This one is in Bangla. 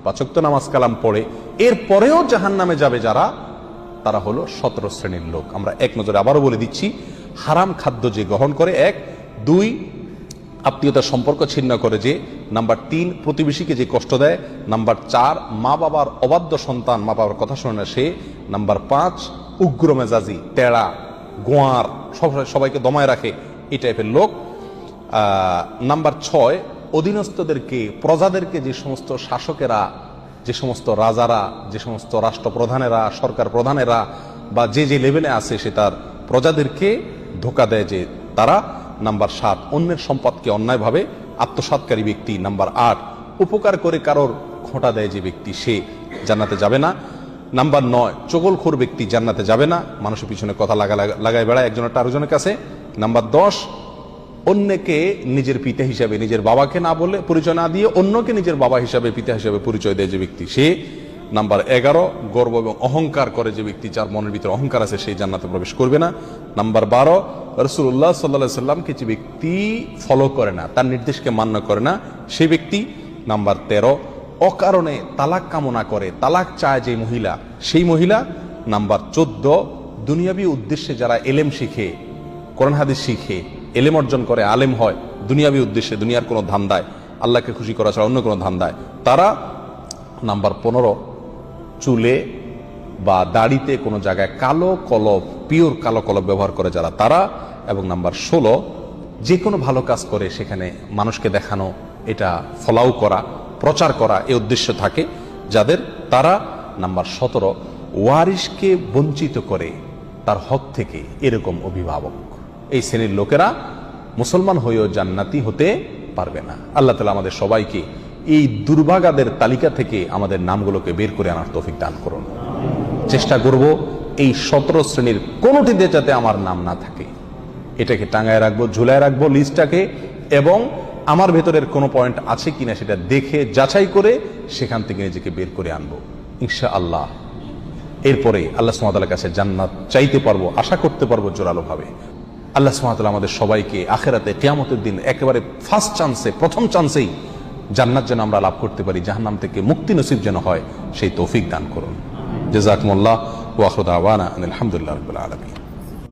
5 ওয়াক্ত নামাজ কালাম পড়ে এরপরেও জাহান্নামে যাবে যারা, তারা হলো 17 শ্রেণীর লোক। আমরা এক নজরে আবারও বলে দিচ্ছি, হারাম খাদ্য যে গ্রহণ করে 1, 2 আত্মীয়তার সম্পর্ক ছিন্ন করে যে, নাম্বার 3 প্রতিবেশীকে যে কষ্ট দেয়, নাম্বার 4 মা বাবার অবাধ্য সন্তান, মা বাবার কথা শোনে না সে, নাম্বার 5 উগ্র মেজাজি, তেড়া, গোয়ার, সবাইকে দমায় রাখে, এই টাইপের লোক। নাম্বার 6 অধীনস্থদেরকে, প্রজাদেরকে, যে সমস্ত শাসকেরা, যে সমস্ত রাজারা, যে সমস্ত রাষ্ট্রপ্রধানেরা, সরকার প্রধানেরা বা যে যে লেভেলে আছে সে তার প্রজাদেরকে ধোঁকা দেয় যে তারা। নাম্বার 7 অন্যের সম্পদকে অন্যায়ভাবে আত্মসাৎকারী ব্যক্তি। নাম্বার 8 উপকার করে কারোর খোঁটা দেয় যে ব্যক্তি, সে জান্নাতে যাবে না। নাম্বার 9 চগলখোর ব্যক্তি জান্নাতে যাবে না, মানুষের পিছনে কথা লাগায় বেড়ায় একজনের আরেকজনের কাছে। নাম্বার 10 অন্যকে নিজের পিতা হিসাবে, নিজের বাবাকে না বলে, পরিচয় না দিয়ে অন্যকে নিজের বাবা হিসাবে, পিতা হিসাবে পরিচয় দেয় যে ব্যক্তি, সে। নাম্বার 11 গর্ব এবং অহংকার করে যে ব্যক্তি, যার মনের ভিতরে অহংকার আছে, সেই জান্নাতে প্রবেশ করবে না। নাম্বার 12 রাসূলুল্লাহ সাল্লাল্লাহু আলাইহি সাল্লামকে যে ব্যক্তি ফলো করে না, তার নির্দেশকে মান্য করে না, সেই ব্যক্তি। নাম্বার 13 অকারণে তালাক কামনা করে, তালাক চায় যে মহিলা, সেই মহিলা। নাম্বার 14 দুনিয়াবী উদ্দেশ্যে যারা এলেম শিখে, কোরআন হাদিস শিখে, এলেম অর্জন করে, আলেম হয় দুনিয়াবী উদ্দেশ্যে, দুনিয়ার কোনো ধান্দায়, আল্লাহকে খুশি করা ছাড়া অন্য কোনো ধান্দায়, তারা। নাম্বার 15 চুলে বা দাড়িতে কোনো জায়গায় কালো কলব, পিওর কালো কলব ব্যবহার করে যারা, তারা। এবং নাম্বার 16 যে কোনো ভালো কাজ করে সেখানে মানুষকে দেখানো, এটা ফলাও করা, প্রচার করা, এই উদ্দেশ্য থাকে যাদের, তারা। নাম্বার 17 ওয়ারিশকে বঞ্চিত করে তার হক থেকে, এরকম অভিভাবক। এই শ্রেণীর লোকেরা মুসলমান হয়েও জান্নাতি হতে পারবে না। আল্লাহ তাআলা আমাদের সবাইকে এই দুর্ভাগাদের তালিকা থেকে আমাদের নামগুলোকে বের করে আনার তৌফিক দান করুন। চেষ্টা করব এই 17 শ্রেণীর কোনোটিতে যাতে আমার নাম না থাকে, এটাকে টাঙায় রাখবো, ঝুলায় রাখবো লিস্টটাকে, এবং আমার ভেতরের কোনো পয়েন্ট আছে কিনা সেটা দেখে যাচাই করে সেখান থেকে নিজেকে বের করে আনবো ইনশাআল্লাহ। এরপরে আল্লাহ সুবহানাহু ওয়া তাআলার কাছে জান্নাত চাইতে পারবো, আশা করতে পারবো জোরালো ভাবে। আল্লাহ সুবহানাহু ওয়া তাআলা আমাদের সবাইকে আখিরাতে কিয়ামতের দিন একেবারে ফার্স্ট চান্সে, প্রথম চান্সেই জান্নাত যেন আমরা লাভ করতে পারি, জাহান্নাম থেকে মুক্তি নসিব যেন হয়, সেই তৌফিক দান করুন। জাযাকুমুল্লাহ ওয়া আখিরু দাওয়ানা আলহামদুলিল্লাহি রাব্বিল আলামিন।